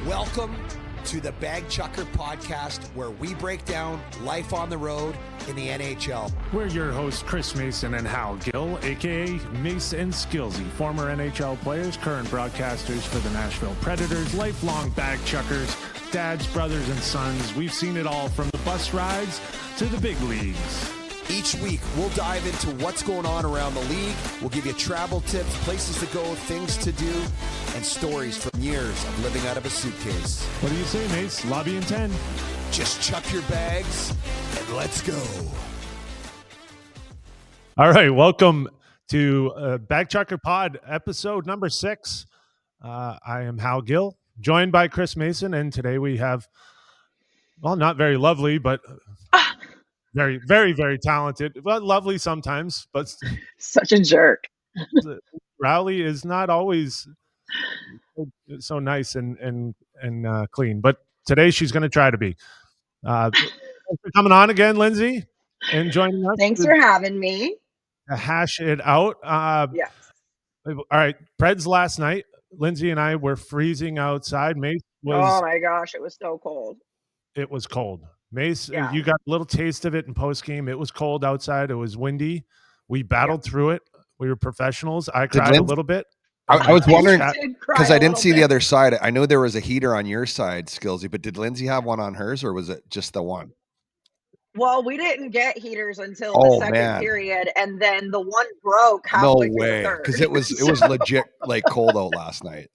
Welcome to the Bagchucker Podcast, where we break down life on the road in the NHL. We're your hosts, Chris Mason and Hal Gill, a.k.a. Mace and Skillsy, former NHL players, current broadcasters for the Nashville Predators, lifelong Bagchuckers, dads, brothers, and sons. We've seen it all from the bus rides to the big leagues. Each week, we'll dive into what's going on around the league. We'll give you travel tips, places to go, things to do, and stories from years of living out of a suitcase. What do you say, Mace? Lobby in 10. Just chuck your bags and let's go. All right, welcome to Backtracker Pod, episode number 6. I am Hal Gill, joined by Chris Mason, and today we have, well, not very lovely, but very, very, very talented. Well, lovely sometimes, but such a jerk. Rowley is not always so nice and clean, but today she's going to try to be. Thanks for coming on again, Lindsay, and joining us. Thanks for having me. To hash it out. Yes. All right, Preds last night. Lindsay and I were freezing outside. Mace was. Oh my gosh, it was so cold. It was cold. Mace, Yeah. You got a little taste of it in post game. It was cold outside. It was windy. We battled through it. We were professionals. I cried a little bit. I was wondering because I didn't see the bit. other side. I know there was a heater on your side, Skillsy, but did Lindsay have one on hers, or was it just the one? Well, we didn't get heaters until the second period, and then the one broke halfway through the third. Because it was legit like cold out last night.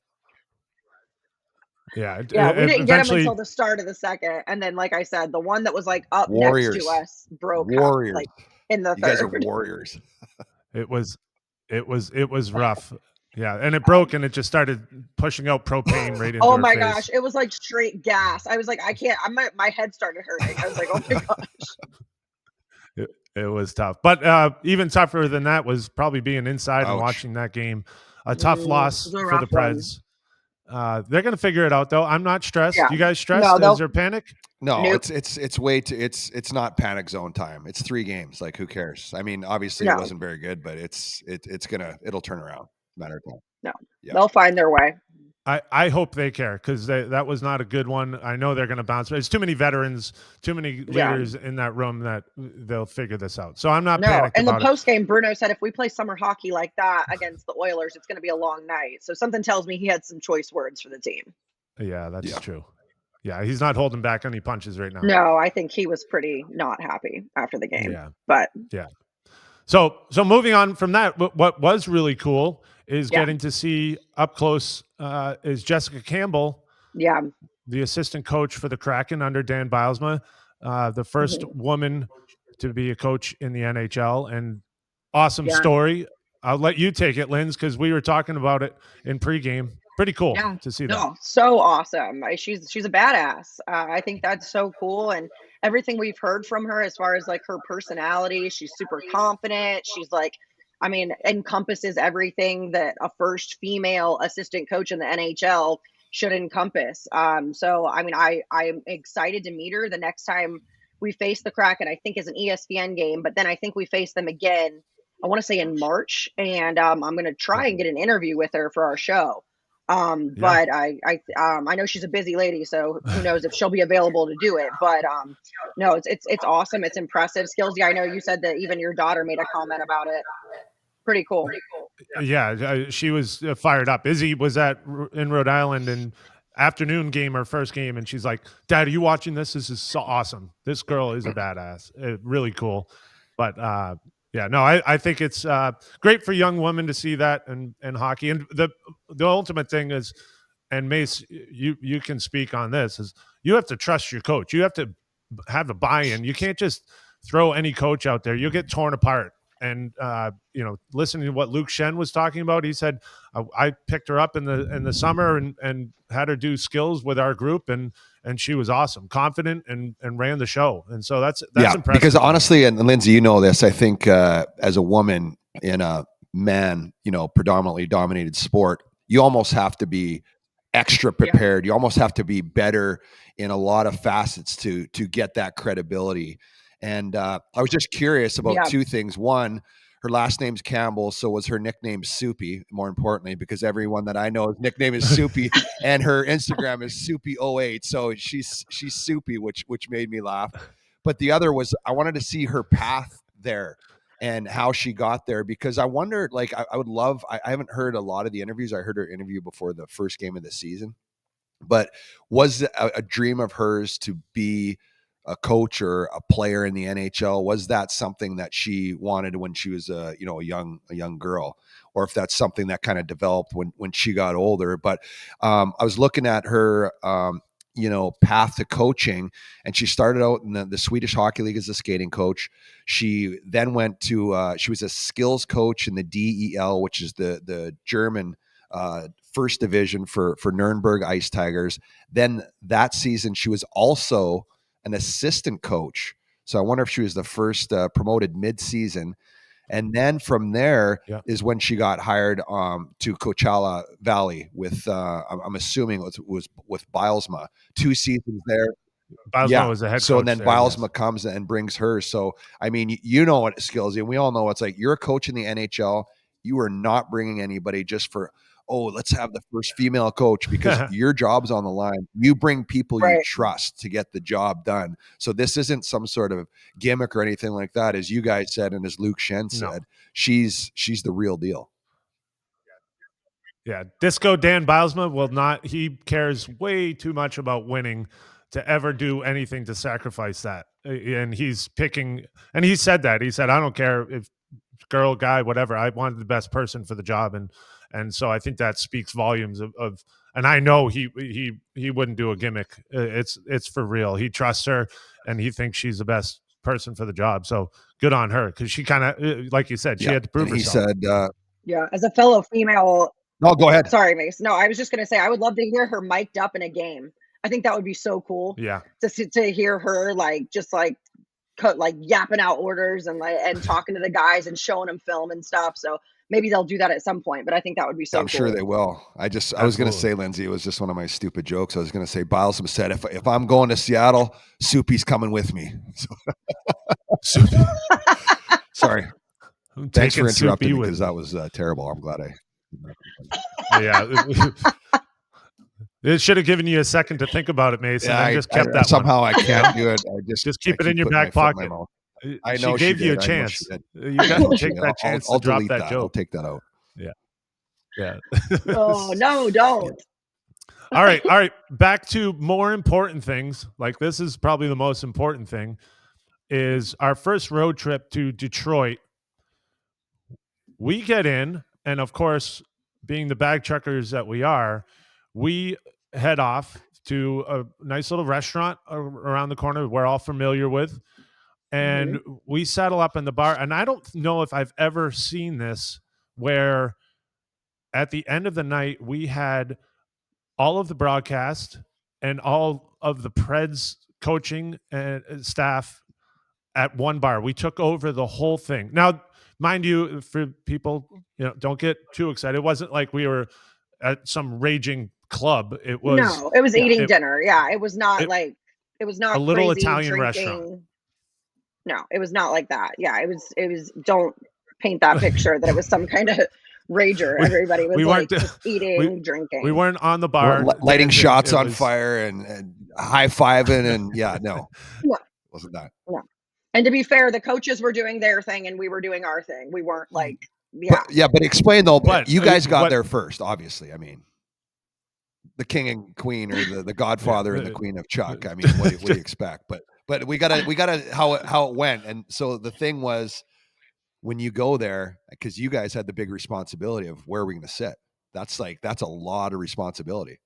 Yeah, we didn't get them until the start of the second, and then, like I said, the one that was like up next to us broke. Warriors, like in the you third. guys are warriors. It was rough. Yeah, and it broke, and it just started pushing out propane right into Oh her my face. gosh, it was like straight gas. I was like, I can't. My head started hurting. I was like, oh my gosh. It was tough, but even tougher than that was probably being inside and Ouch. watching that game. A tough loss it was a for the rough one. Preds. They're going to figure it out, though. I'm not stressed. Yeah. You guys stressed? No, Is there panic? No, Nope. it's way too. It's not panic zone time. It's 3 games. Like, who cares? I mean, obviously it wasn't very good, but it'll turn around. Matter of time. No, Yeah. they'll find their way. I hope they care, because that was not a good one. I know they're going to bounce. There's too many veterans, too many leaders in that room that they'll figure this out. So I'm not panicked and the about it. post game, Bruno said if we play summer hockey like that against the Oilers, it's going to be a long night. So something tells me he had some choice words for the team. Yeah, that's true. Yeah, he's not holding back any punches right now. No, I think he was pretty not happy after the game. Yeah. But yeah. So moving on from that, what was really cool is getting to see up close is Jessica Campbell, the assistant coach for the Kraken under Dan Bilesma, the first woman to be a coach in the NHL, and awesome story. I'll let you take it, Linz, because we were talking about it in pregame. Pretty cool to see that. No, so awesome. She's a badass. I think that's so cool, and everything we've heard from her as far as like her personality, she's super confident. She's like, I mean, encompasses everything that a first female assistant coach in the NHL should encompass. So, I mean, I'm excited to meet her the next time we face the Kraken. I think is an ESPN game, but then I think we face them again, I want to say in March, and I'm going to try and get an interview with her for our show. But I know she's a busy lady, so who knows if she'll be available to do it. But no, it's awesome. It's impressive. Skillsy, I know you said that even your daughter made a comment about it. Pretty cool. Yeah, she was fired up. Izzy was in Rhode Island and afternoon game, her first game, and she's like, "Dad, are you watching this? This is so awesome. This girl is a badass. Really cool." But I think it's great for young women to see that in hockey. And the ultimate thing is, and Mace, you can speak on this, is you have to trust your coach. You have to have a buy-in. You can't just throw any coach out there. You'll get torn apart. And listening to what Luke Shen was talking about, he said, I picked her up in the summer and had her do skills with our group, and she was awesome, confident, and ran the show. And so that's impressive. Because honestly, and Lindsay, you know this, I think as a woman in a man, predominantly dominated sport, you almost have to be extra prepared. You almost have to be better in a lot of facets to get that credibility. And I was just curious about 2 things. One, her last name's Campbell, so was her nickname Soupy, more importantly, because everyone that I know his nickname is Soupy, and her Instagram is Soupy08. So she's Soupy, which made me laugh. But the other was, I wanted to see her path there and how she got there, because I wonder, like, I would love, I haven't heard a lot of the interviews. I heard her interview before the first game of the season, but was a dream of hers to be a coach or a player in the NHL? Was that something that she wanted when she was a young girl, or if that's something that kind of developed when she got older? But I was looking at her, path to coaching, and she started out in the Swedish Hockey League as a skating coach. She then went to, she was a skills coach in the DEL, which is the German first division for Nuremberg Ice Tigers. Then that season, she was also an assistant coach. So I wonder if she was the first promoted mid-season. And then from there is when she got hired to Coachella Valley with, I'm assuming it was with Bilesma. 2 seasons there. Bilesma was the head coach. So, and then there, Bilesma comes and brings her. So, I mean, you know what skills, and we all know it's like, you're a coach in the NHL. You are not bringing anybody just for, let's have the first female coach, because your job's on the line. You bring people you trust to get the job done. So this isn't some sort of gimmick or anything like that. As you guys said, and as Luke Shen said, she's the real deal. Yeah. Disco Dan Bilesma he cares way too much about winning to ever do anything to sacrifice that. And he's picking, and he said that. He said, I don't care if girl, guy, whatever. I wanted the best person for the job. And so I think that speaks volumes of and I know he wouldn't do a gimmick. It's for real. He trusts her, and he thinks she's the best person for the job. So good on her, because she kind of, like you said, she had to prove herself. He said, as a fellow female. No, go ahead. Sorry, Mace. No, I was just going to say, I would love to hear her mic'd up in a game. I think that would be so cool. Yeah. To hear her yapping out orders and talking to the guys and showing them film and stuff. So maybe they'll do that at some point, but I think that would be so cool. I'm sure they will. I was going to say, Lindsay, it was just one of my stupid jokes. I was going to say, Bilesma said, if I'm going to Seattle, Soupy's coming with me. So, sorry. Thanks for interrupting me, because that was terrible. I'm glad It should have given you a second to think about it, Mason. I just kept that somehow one. I can't do it. Just keep it in your back pocket. I know she gave you a chance. You got to take that chance to drop that joke. I'll take that out. Yeah. Oh, no, don't. All right. Back to more important things. Like, this is probably the most important thing, is our first road trip to Detroit. We get in, and of course, being the Bagchuckers that we are, we head off to a nice little restaurant around the corner we're all familiar with. And we settle up in the bar. And I don't know if I've ever seen this, where at the end of the night, we had all of the broadcast and all of the Preds coaching and staff at one bar. We took over the whole thing. Now, mind you, for people, don't get too excited. It wasn't like we were at some raging club. It was eating dinner. Yeah, it was not it was not a little crazy Italian drinking. restaurant. No, it was not like that. Yeah, it was. Don't paint that picture that it was some kind of rager. Everybody was just eating, drinking. We weren't on the bar, lighting shots on fire and high-fiving, and wasn't that. No. And to be fair, the coaches were doing their thing and we were doing our thing. We weren't but explain though. But you guys got there first, obviously. I mean, the king and queen, or the Godfather and the Queen of Chuck. I mean, what do you expect? But we gotta how it went. And so the thing was, when you go there, because you guys had the big responsibility of where are we going to sit. That's a lot of responsibility.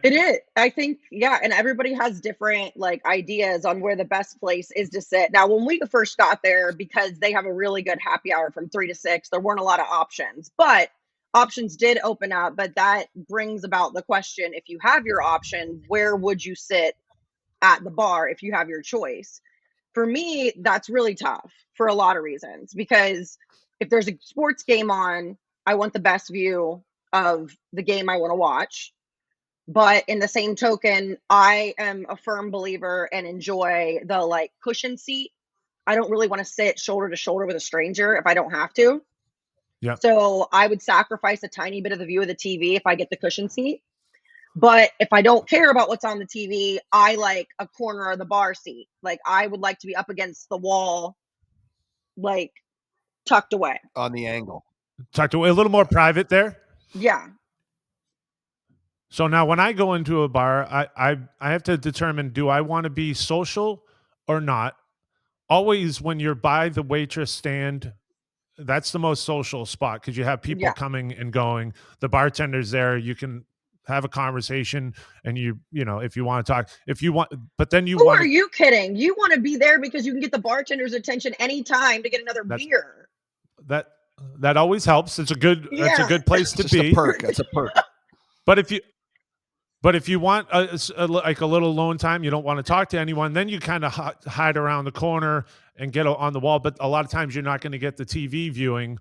It is. I think, and everybody has different ideas on where the best place is to sit. Now, when we first got there, because they have a really good happy hour from 3 to 6, there weren't a lot of options, but options did open up. But that brings about the question, if you have your option, where would you sit at the bar if you have your choice? For me, that's really tough for a lot of reasons, because if there's a sports game on, I want the best view of the game I want to watch. But in the same token, I am a firm believer and enjoy the cushion seat. I don't really want to sit shoulder to shoulder with a stranger if I don't have to. Yeah. So I would sacrifice a tiny bit of the view of the TV if I get the cushion seat. But if I don't care about what's on the TV, I like a corner of the bar seat. Like I would like to be up against the wall, like tucked away. On the angle. Talk to a little more private there. Yeah. So now when I go into a bar, I have to determine, do I want to be social or not? Always when you're by the waitress stand, that's the most social spot because you have people coming and going. The bartender's there. You can have a conversation and you know, if you want to talk, if you want, but then Who are you kidding? You want to be there because you can get the bartender's attention anytime to get another beer. That always helps. It's a good, that's a good place to be. A perk. It's a perk. But if you want like a little alone time, you don't want to talk to anyone, then you kind of hide around the corner and get on the wall. But a lot of times you're not going to get the TV viewing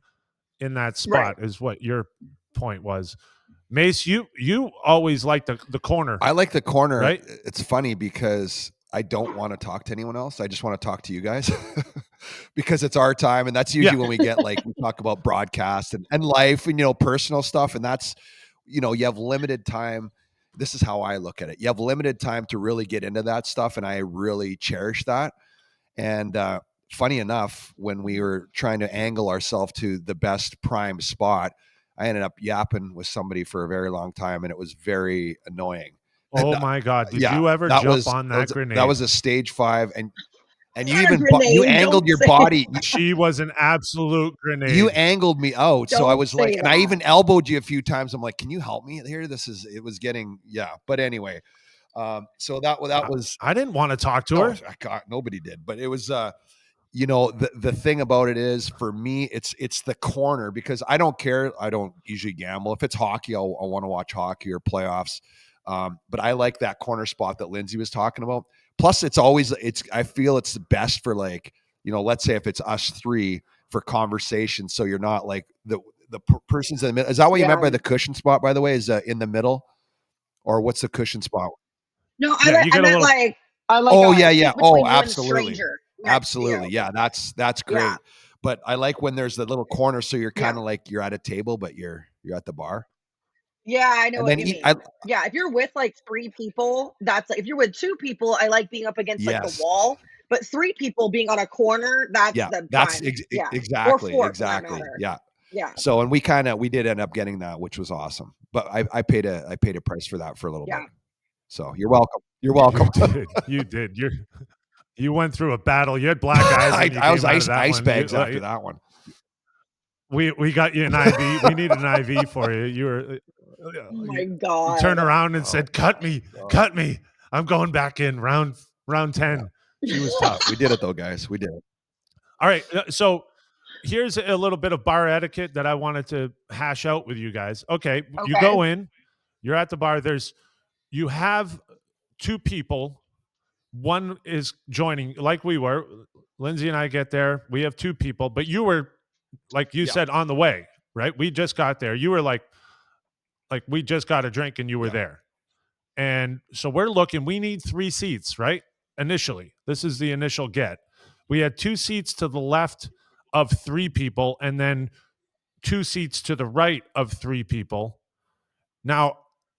in that spot, is what your point was. Mace, you always like the corner. I like the corner. Right? It's funny because I don't want to talk to anyone else. I just want to talk to you guys because it's our time. And that's usually when we get like, we talk about broadcast and life and, you know, personal stuff. And that's, you know, you have limited time. This is how I look at it. You have limited time to really get into that stuff. And I really cherish that. And funny enough, when we were trying to angle ourselves to the best prime spot, I ended up yapping with somebody for a very long time. And it was very annoying. Oh my God. Did you ever jump on that grenade? That was a stage 5. And you even you angled your body. She was an absolute grenade. You angled me out. So I was like, and I even elbowed you a few times. I'm like, can you help me here? It was getting, But anyway, so that was. I didn't want to talk to her. God, nobody did. But it was, you know, the thing about it is for me, it's the corner because I don't care. I don't usually gamble. If it's hockey, I'll want to watch hockey or playoffs. But I like that corner spot that Lindsay was talking about. Plus, I feel it's the best for like, you know, let's say if it's us 3 for conversation. So you're not like the person's in the middle. Is that what you meant by the cushion spot, by the way? Is in the middle? Or what's the cushion spot? No, I like. Oh, yeah. Oh, absolutely. Absolutely. Yeah, that's great. Yeah. But I like when there's the little corner. So you're kind of like you're at a table, but you're at the bar. Yeah, I know what you mean. If you're with like 3 people, that's like, if you're with 2 people, I like being up against like the wall. But 3 people being on a corner, that's exactly. Yeah. So and we did end up getting that, which was awesome. But I paid a price for that for a little bit. So you're welcome. You're welcome. You did. You went through a battle. You had black eyes. I was ice bags after that one. We got you an IV. We need an IV for you. You were. Oh my God. You turned around and said, cut me. I'm going back in round 10. She was tough. We did it though, guys. We did it. All right. So here's a little bit of bar etiquette that I wanted to hash out with you guys. Okay. You go in, you're at the bar. You have 2 people. One is joining like we were. Lindsay and I get there. We have 2 people, but you were, like you said, on the way, right? We just got there. You were like we just got a drink and you were there. And so we're looking, we need 3 seats, right? Initially, this is the initial get. We had 2 seats to the left of 3 people and then 2 seats to the right of 3 people. Now,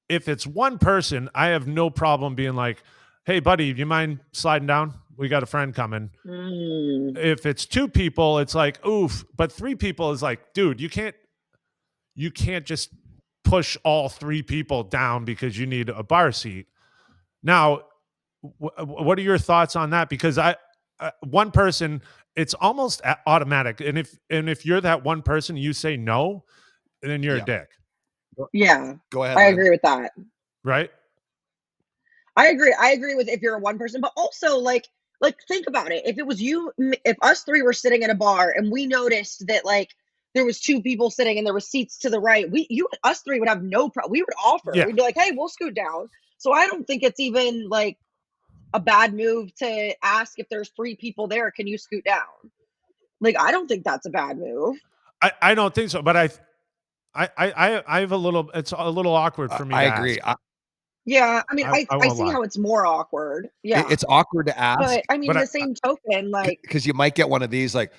if it's one person, I have no problem being like, hey, buddy, do you mind sliding down? We got a friend coming. If it's 2 people, it's like, oof. But 3 people is like, dude, you can't just push all 3 people down because you need a bar seat. Now, what are your thoughts on that? Because one person, it's almost automatic. And if you're that one person, you say no, then you're a dick. Yeah. Go ahead. I agree with that. Right? I agree with if you're a one person, but also like think about it. If it was you, if us 3 were sitting at a bar and we noticed that like there was 2 people sitting and there were seats to the right, us 3 would have no problem. We would offer. We'd be like, hey, we'll scoot down. So I don't think it's even like a bad move to ask if there's 3 people there, can you scoot down? Like, I don't think that's a bad move. I don't think so, but I have a little, it's a little awkward for me. I agree. Yeah, I mean, I won't see lie. how it's more awkward. Yeah, It's awkward to ask, but I mean, But the same token, like, because you might get one of these like,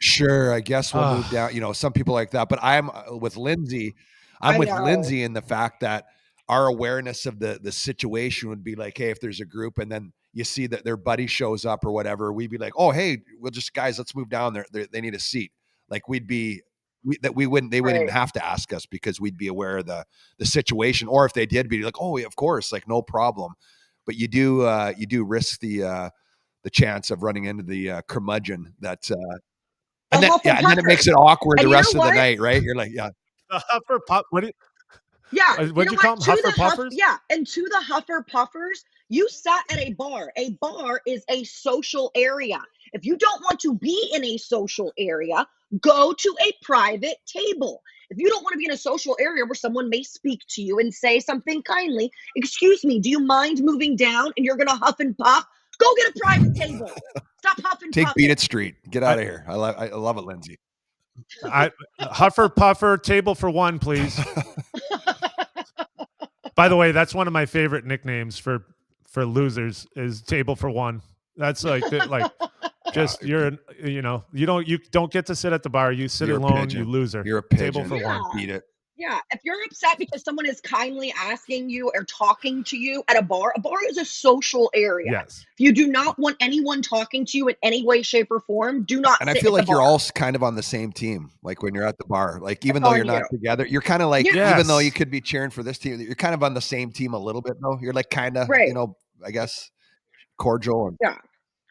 sure, I guess we'll move down. You know, some people like that. But I'm with Lindsay. I'm I with know. Lindsay in the fact that our awareness of the situation would be like, hey, if there's a group and then you see that their buddy shows up or whatever, we'd be like, oh, hey, we'll just guys, let's move down there. They need a seat. Like they wouldn't even Right. have to ask us because we'd be aware of the situation. Or if they did, be like, oh, yeah, of course, like no problem. But you do risk the chance of running into the curmudgeon that and then it makes it awkward And the you rest know of the what? night, right? You're like, yeah, The Hufflepuff. Yeah, What'd you call them? Huffer Puffers? Yeah, and to the Huffer Puffers, you sat at a bar. A bar is a social area. If you don't want to be in a social area, go to a private table. If you don't want to be in a social area where someone may speak to you and say something kindly, excuse me, do you mind moving down and you're going to huff and puff? Go get a private table. Stop huffing take puffing. Beat It Street. Get out of here. I love it, Lindsay. Huffer Puffer, table for one, please. By the way, that's one of my favorite nicknames for losers is table for one. That's like just you don't get to sit at the bar. You sit You're a alone, pigeon. you loser. You're a pigeon. Table for one. Beat it. Yeah, if you're upset because someone is kindly asking you or talking to you at a bar is a social area. Yes. If you do not want anyone talking to you in any way, shape, or form, do not. And I sit feel at like the you're bar. all kind of on the same team. Like when you're at the bar, like even That's though you're on not you. together, you're kind of like, Yes. even though you could be cheering for this team, you're kind of on the same team a little bit though. You're like kind of, Right. I guess cordial. And Yeah.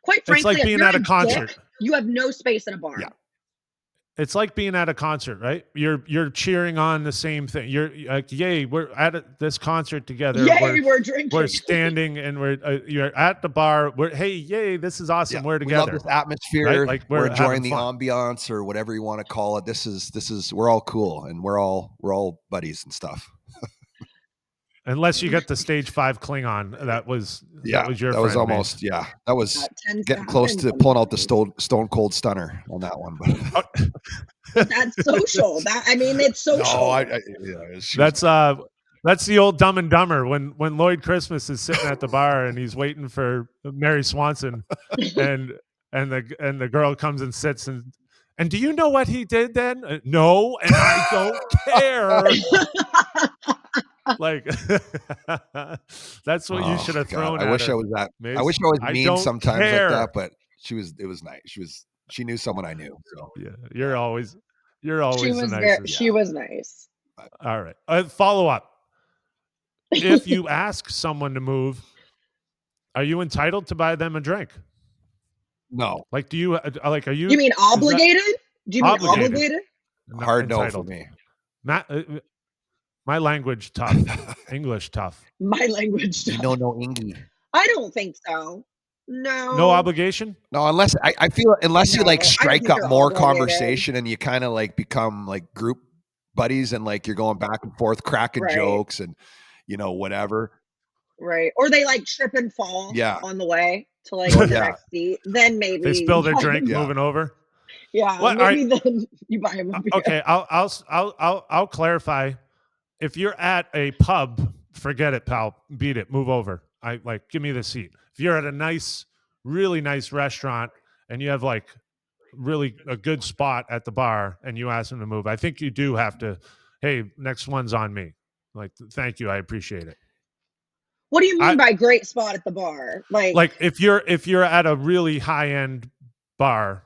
Quite It's frankly, like if being you're at a concert. dick, you have no space at a bar. Yeah. It's like being at a concert, right? You're cheering on the same thing. You're like, yay, we're at this concert together. Yay, we're drinking. We're standing and you're at the bar. Hey, yay, this is awesome. Yeah. We're We together. love this atmosphere. Right? Like we're enjoying the fun. ambiance or whatever you want to call it. This is we're all cool and we're all buddies and stuff. Unless you got the stage 5 Klingon, that was your that friend, was almost that was That tends getting to close happen to pulling out the stone cold stunner on that one. But That's social. It's social. That's the old Dumb and Dumber when Lloyd Christmas is sitting at the bar and he's waiting for Mary Swanson and the girl comes and sits and do you know what he did then? No, and I don't care. Like that's what you should have thrown. I wish I was that. I wish I was mean sometimes like that, but it was nice. She knew someone I knew. So yeah, you're always She was the very, nicest. she was nice. All right. Follow up. If you ask someone to move, are you entitled to buy them a drink? No. Like, do you are you? You mean obligated? Do you mean Obligated. obligated? Hard no for me. My language tough. English tough. My language. You know, no Ingy. I don't think so. No. No obligation? No, unless I feel unless you No, like I don't strike think up you're more obligated. conversation and you kind of like become like group buddies and like you're going back and forth cracking Right. jokes and whatever. Right. Or they like trip and fall Yeah. on the way to like the Yeah. next seat. Then maybe They spill their drink Yeah. moving over. Yeah. What? Maybe then you buy them a beer. Okay, I'll clarify. If you're at a pub, forget it, pal. Beat it. Move over. Give me the seat. If you're at a nice, really nice restaurant and you have like really a good spot at the bar and you ask them to move, I think you do have to, hey, next one's on me. Like, thank you. I appreciate it. What do you mean by great spot at the bar? Like if you're at a really high-end bar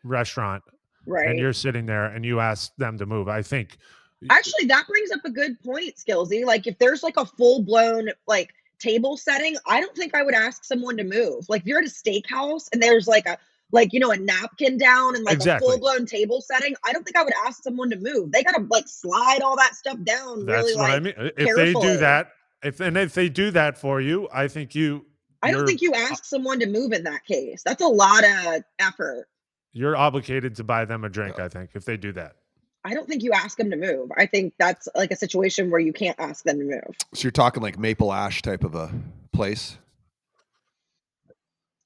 restaurant right. and you're sitting there and you ask them to move, I think Actually, that brings up a good point, Skillsy. Like if there's like a full-blown like table setting, I don't think I would ask someone to move. Like if you're at a steakhouse and there's like a napkin down and like Exactly. a full-blown table setting, I don't think I would ask someone to move. They gotta like slide all that stuff down. That's really, what I mean. If they do that, if they do that for you, I think I don't think you ask someone to move in that case. That's a lot of effort. You're obligated to buy them a drink, I think, if they do that. I don't think you ask them to move. I think that's like a situation where you can't ask them to move. So you're talking like Maple Ash type of a place?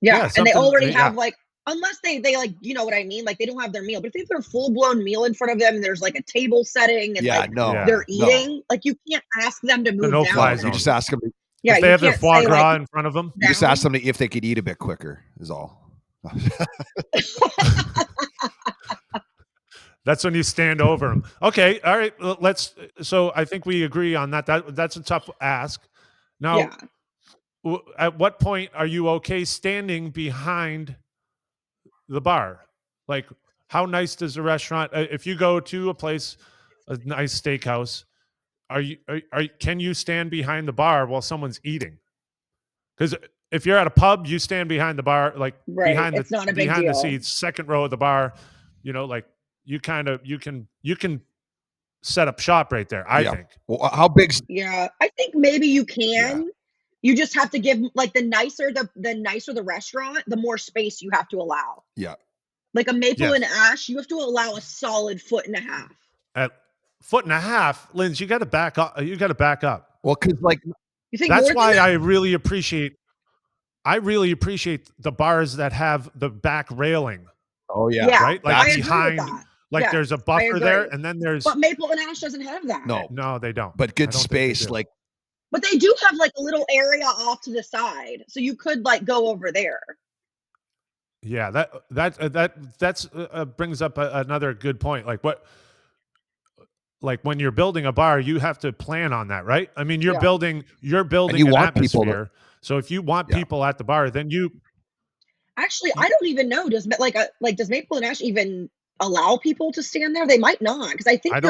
Yeah, and they already have like unless they like, you know what I mean? Like they don't have their meal. But if they have their full blown meal in front of them, there's like a table setting and like they're eating, like you can't ask them to move down. You just ask them. If they have their foie gras in front of them, you just ask them if they could eat a bit quicker. Is all. That's when you stand over them. Okay, all right. So I think we agree on that. That's a tough ask. Now, at what point are you okay standing behind the bar? Like, how nice does the restaurant? If you go to a nice steakhouse, can you stand behind the bar while someone's eating? Because if you're at a pub, you stand behind the bar, like behind the seats, second row of the bar. You know, like you can set up shop right there. I think. Well, how big? Yeah, I think maybe you can. Yeah. You just have to give like the nicer the restaurant, the more space you have to allow. Yeah. Like a Maple and Ash, you have to allow a solid 1.5 feet. At 1.5 feet, Lindsay, you got to back up. Well, because like that's why I really appreciate the bars that have the back railing. Oh yeah. Right? Like behind, like there's a buffer there, and then But Maple and Ash doesn't have that. No, they don't. But good space, like. But they do have like a little area off to the side, so you could like go over there. Yeah, that brings up another good point. Like when you're building a bar, you have to plan on that, right? I mean, you're building an atmosphere. So if you want people at the bar, then you. Actually, I don't even know. Does Maple and Ash even allow people to stand there? They might not, because I think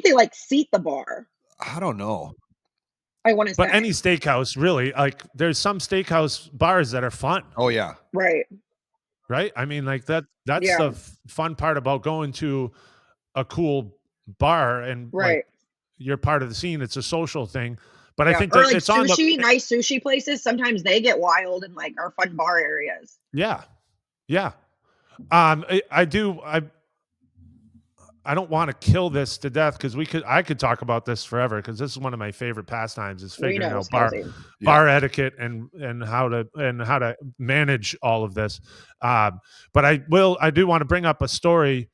they like seat the bar. I don't know. I want to say. But any steakhouse, really, like there's some steakhouse bars that are fun. Oh yeah. Right. I mean, like that's the fun part about going to a cool bar and like, you're part of the scene. It's a social thing. But I think that like it's sushi, nice sushi places. Sometimes they get wild and like are fun bar areas. Yeah. I don't want to kill this to death because I could talk about this forever because this is one of my favorite pastimes is figuring out bar etiquette and how to manage all of this. But I do want to bring up a story.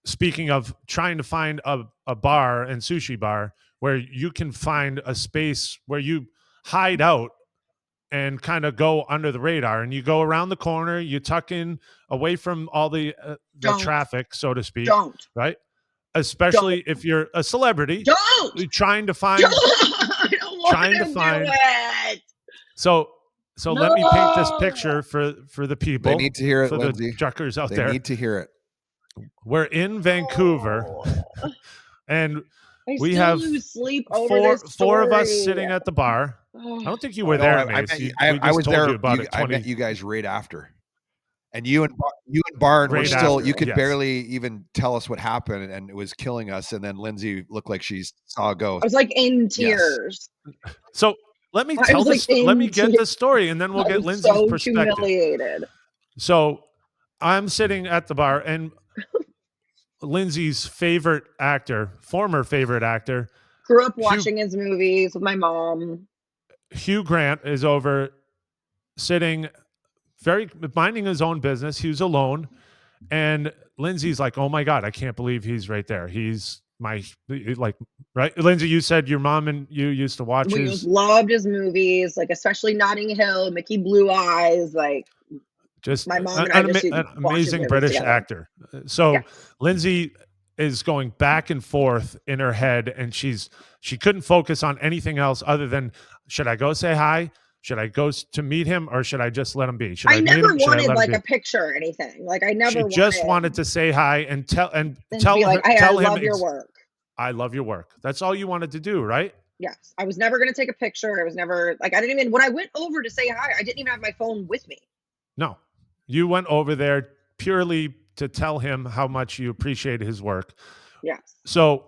Speaking of trying to find a bar and sushi bar where you can find a space where you hide out and kind of go under the radar, and you go around the corner, you tuck in away from all the traffic, so to speak. Right? Especially if you're a celebrity. You're trying to find. I don't want to do it. So let me paint this picture for the people. They need to hear it, for Lindsay. the Chuckers out there. They need to hear it. We're in Vancouver, and we have four of us sitting at the bar. I don't think you were there, Mace. I was there. I met you guys right after, and you and Barn were still. You could barely even tell us what happened, and it was killing us. And then Lindsay looked like she saw a ghost. I was like in tears. So let me tell this. Let me get the story, and then we'll get Lindsay's perspective. Humiliated. So I'm sitting at the bar, and Lindsay's former favorite actor, grew up watching his movies with my mom. Hugh Grant is over sitting minding his own business. He was alone. And Lindsay's like, oh my God, I can't believe he's right there. He's right? Lindsay, you said your mom and you used to watch loved his movies, like especially Notting Hill, Mickey Blue Eyes, like just my mom and an amazing British actor. So Lindsay is going back and forth in her head, and she couldn't focus on anything else other than, should I go say hi? Should I go to meet him, or should I just let him be? I never wanted like a picture or anything. Like I never. She just wanted to say hi and tell him. I love your work. I love your work. That's all you wanted to do, right? Yes. I was never going to take a picture. I was never like, when I went over to say hi, I didn't even have my phone with me. No, you went over there purely to tell him how much you appreciate his work. Yes. So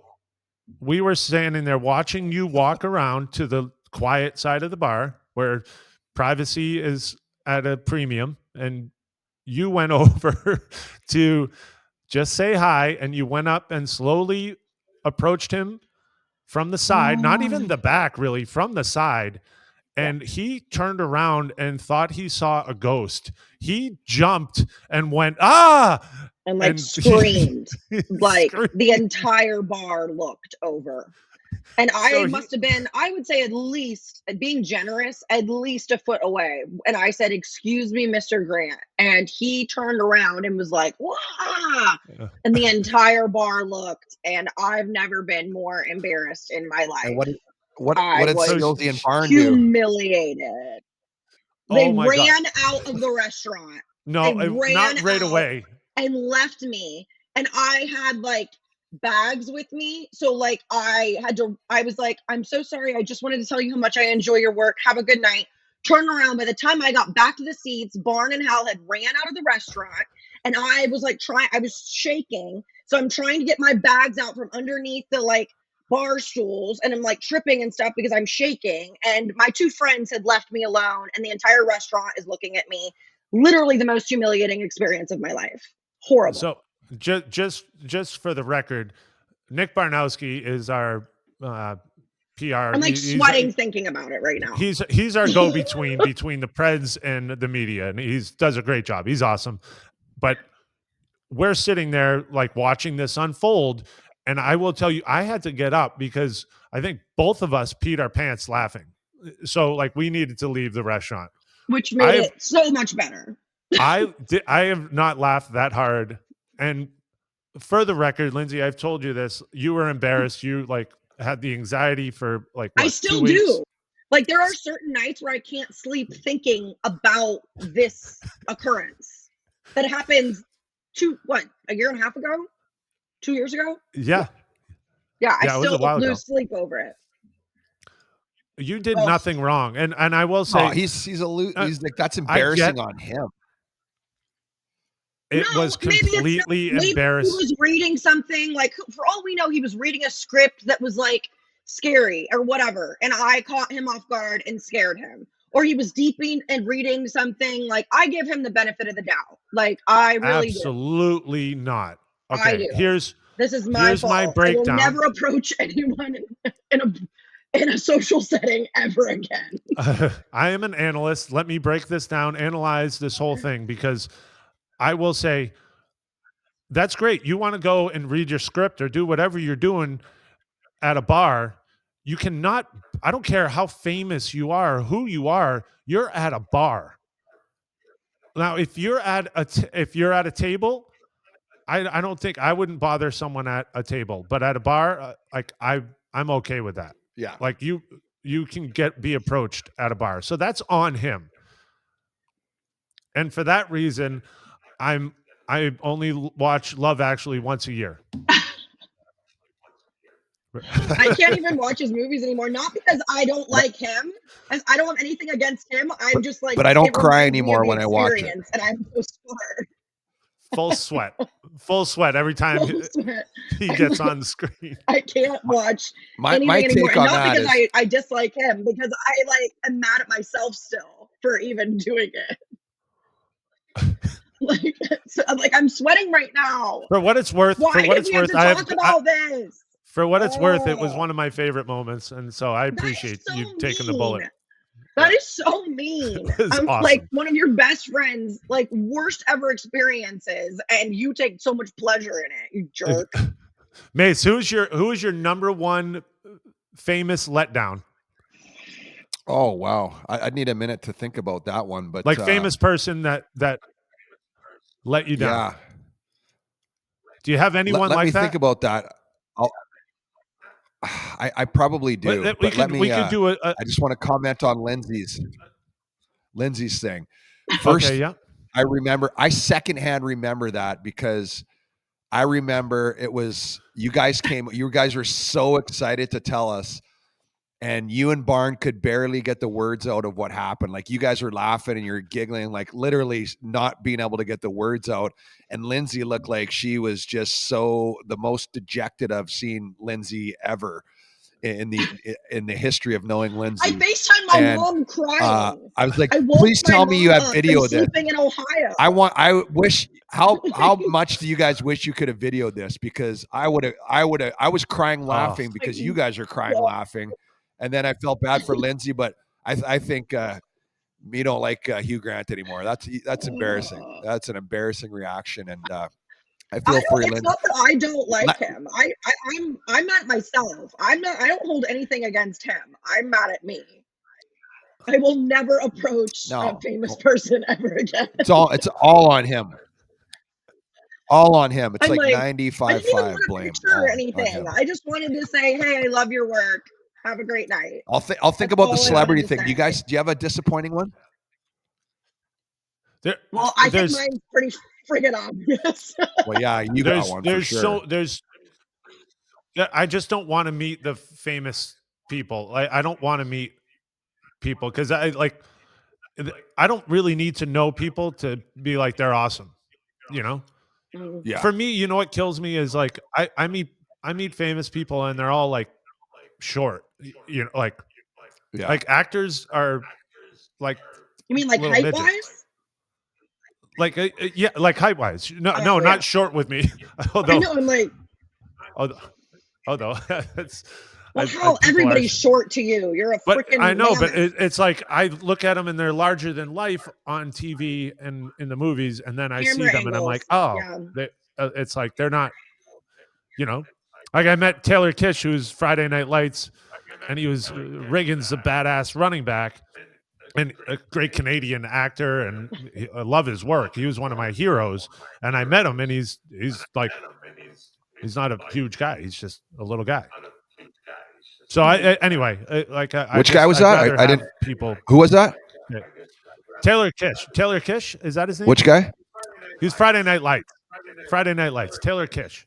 we were standing there watching you walk around to the quiet side of the bar where privacy is at a premium, and you went over to just say hi, and you went up and slowly approached him from the side, not even the back, really, from the side. And he turned around and thought he saw a ghost. he jumped and went, ah, and like screamed. Like the entire bar looked over. And I must have been, I would say at least, being generous, at least a foot away. And I said, "Excuse me, Mr. Grant." And he turned around and was like, "Wah!" And the entire bar looked. And I've never been more embarrassed in my life. And what did Silsey and Barn do? Humiliated. They ran out of the restaurant. No, not right away. And left me. And I had like bags with me, so like I was like, "I'm so sorry, I just wanted to tell you how much I enjoy your work, have a good night." Turn around. By the time I got back to the seats, Barn and Hal had ran out of the restaurant, and I was like I was shaking, so I'm trying to get my bags out from underneath the like bar stools, and I'm like tripping and stuff because I'm shaking, and my two friends had left me alone, and the entire restaurant is looking at me. Literally the most humiliating experience of my life. Horrible. So just for the record, Nick Barnowski is our PR. I'm like sweating thinking about it right now. He's our go-between between the Preds and the media, and he does a great job. He's awesome. But we're sitting there like watching this unfold, and I will tell you, I had to get up because I think both of us peed our pants laughing. So like we needed to leave the restaurant, which made it so much better. I have not laughed that hard. And for the record, Lindsay, I've told you this. You were embarrassed. You like had the anxiety for like what, I still do. Like there are certain nights where I can't sleep thinking about this occurrence that happens a year and a half ago, 2 years ago. Yeah. I still lose sleep over it. You did nothing wrong, and I will say he's like that's embarrassing on him. It was completely embarrassing. He was reading something, like, for all we know, he was reading a script that was like scary or whatever, and I caught him off guard and scared him. Or he was deeping and reading something. Like, I give him the benefit of the doubt. Like, I really absolutely do. Not. Okay, I do. This is my fault. My breakdown. I will never approach anyone in a social setting ever again. I am an analyst. Let me break this down, analyze this whole thing, because I will say that's great. You want to go and read your script or do whatever you're doing at a bar. You cannot, I don't care how famous you are, or who you are, you're at a bar. Now, if you're at a table, I don't think I wouldn't bother someone at a table, but at a bar, I'm okay with that. Yeah. Like you can be approached at a bar. So that's on him. And for that reason, I only watch Love Actually once a year. I can't even watch his movies anymore. Not because I don't like him, and I don't have anything against him. I'm just like, but I don't cry anymore when I watch it. And I'm so scared. Full sweat every time he gets on the screen. I can't watch anything my anymore. take And on not that because is, I dislike him, because I am mad at myself still for even doing it. I'm sweating right now. For what it's worth, Why did we have to talk about this? For what it's worth, it was one of my favorite moments, and so I appreciate you taking the bullet. That is so mean. I'm awesome. Like one of your best friends, like worst ever experiences, and you take so much pleasure in it, you jerk. Mace, who is your number one famous letdown? Oh wow, I'd need a minute to think about that one, but like famous person that let you down. Yeah. Do you have anyone let like me that? Think about that. I probably do. I just want to comment on Lindsay's thing. First, okay, yeah. I secondhand remember that because I remember it was you guys were so excited to tell us, and you and Barn could barely get the words out of what happened. Like you guys were laughing and you're giggling, like literally not being able to get the words out. And Lindsay looked like she was just the most dejected I've seen Lindsay ever in the history of knowing Lindsay. I FaceTimed my mom crying. I was like, please tell me you have video of this. Sleeping in Ohio. I wish, how much do you guys wish you could have videoed this? Because I was crying laughing because you guys are crying laughing. And then I felt bad for Lindsay, but I think you don't like Hugh Grant anymore. That's embarrassing. That's an embarrassing reaction, and I feel for you, It's Lynn. not that I don't like him. I'm mad at myself. I don't hold anything against him. I'm mad at me. I will never approach a famous person ever again. It's all on him. All on him. It's I'm like I didn't even 95.5 want a blame. picture or anything. I just wanted to say, hey, I love your work. Have a great night. I'll think about the celebrity thing. Do you have a disappointing one? Well, I think mine's pretty friggin' obvious. Well, yeah, you got one for sure. I just don't want to meet the famous people. I don't want to meet people because I don't really need to know people to be like they're awesome. You know? Yeah. For me, you know what kills me is like I meet famous people and they're all like short. You know, like actors are like. You mean like height wise? Like yeah, like height wise. No, not short with me. Although, I know. I'm like. Although that's. Well, everybody's short to you. You're a freaking. I know, mammoth. but it's like I look at them and they're larger than life on TV and in the movies, and then I see them and I'm like, it's like they're not. You know, like I met Taylor Kitsch, who's Friday Night Lights, and he was Reagan's a badass running back, and a great Canadian actor, and I love his work. He was one of my heroes, and I met him, and he's like, he's not a huge guy. He's just a little guy. So which guy was that? I didn't. People. Who was that? Yeah. Taylor Kitsch. Taylor Kitsch, is that his name? Which guy? He's Friday Night Lights. Friday Night Lights. Taylor Kitsch.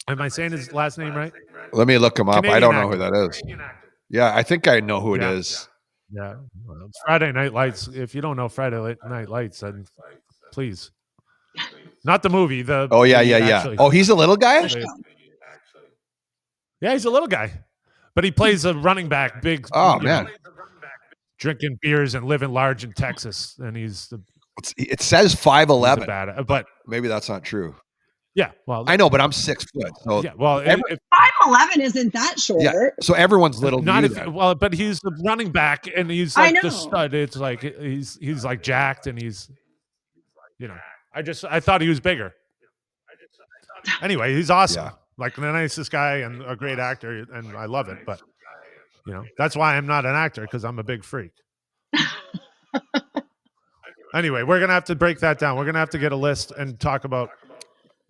Am I saying his last name right? Let me look him up. Canadian I don't know actor. who that is. Yeah, I think I know who it is. Yeah, well, Friday Night Lights. If you don't know Friday Night Lights, then please, not the movie. The actually, oh, he's a little guy. Yeah, he's a little guy, but he plays a running back. Big. Oh man, drinking beers and living large in Texas, and he's the. It says 5'11", but maybe that's not true. Yeah, well, I know, but I'm 6 foot. So yeah, well, 5'11" isn't that short. Yeah, so everyone's little. But he's the running back, and he's like the stud. It's like he's like jacked, and he's, you know, I thought he was bigger. Anyway, he's awesome. Yeah. Like the nicest guy and a great actor, and I love it. But you know, that's why I'm not an actor, because I'm a big freak. Anyway, we're gonna have to break that down. We're gonna have to get a list and talk about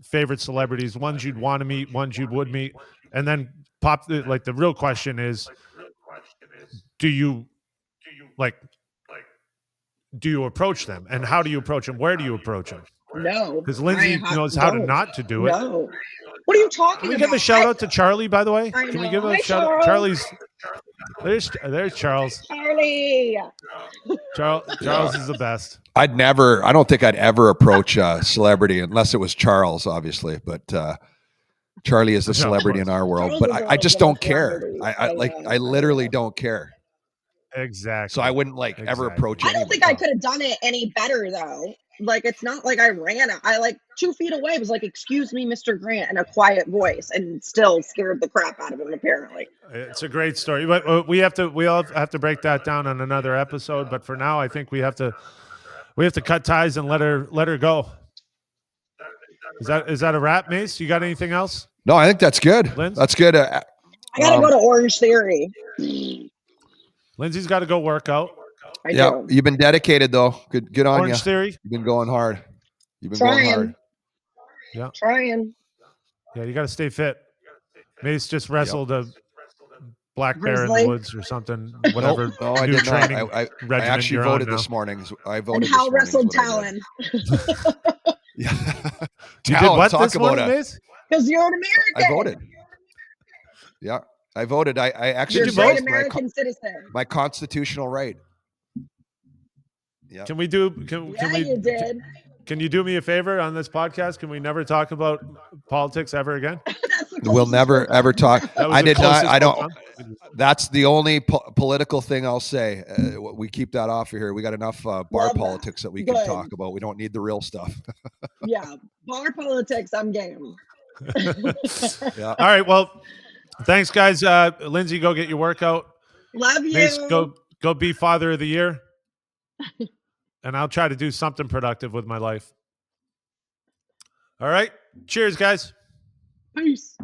favorite celebrities, ones you'd want to meet, ones you would meet, and then the real question is, do you approach them, and how do you approach them? Where do you approach them? No, because Lindsay knows how to not to do it. No, what are you talking about? Can we give a shout out to Charlie, by the way? Can we give a shout out? Charlie's there's Charles. Charlie. Charles is the best. I don't think I'd ever approach a celebrity unless it was Charles, obviously. But Charlie is the celebrity in our world. But I just don't care. I literally don't care. Exactly. So I wouldn't ever approach anyone. I don't think I could have done it any better though. Like, it's not like I ran. I 2 feet away was like, "Excuse me, Mr. Grant," in a quiet voice, and still scared the crap out of him. Apparently, it's a great story. But we all have to break that down on another episode. But for now, I think we have to cut ties and let her go. Is that a wrap, Mace? You got anything else? No, I think that's good. Lindsay? That's good. I gotta go to Orange Theory. Lindsay's got to go work out. I do. You've been dedicated though. Good on you. Orange Theory. You've been going hard. Going hard. Yeah. Trying. Yeah, you got to stay fit. Mace just wrestled a black bear in the woods or something. Whatever. No, I did not. I actually voted this morning. I voted. And Hal wrestled Talon. Yeah. You did what this morning, Mace? Because you're an American. I voted. Yeah, I voted. I actually voted American citizen. My constitutional right. Yeah. Can we do? Can we? You did. Can you do me a favor on this podcast? Can we never talk about politics ever again? We'll never ever talk. I did not. I don't. That's the only political thing I'll say. We keep that off of here. We got enough bar politics that we can talk about. We don't need the real stuff. Yeah, bar politics. I'm game. Yeah. All right. Well, thanks, guys. Lindsay, go get your workout. Love you. Mace, go be Father of the Year. And I'll try to do something productive with my life. All right. Cheers, guys. Peace.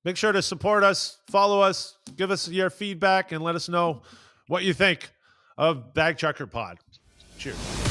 Make sure to support us, follow us, give us your feedback, and let us know what you think of Bagchucker Pod. Cheers.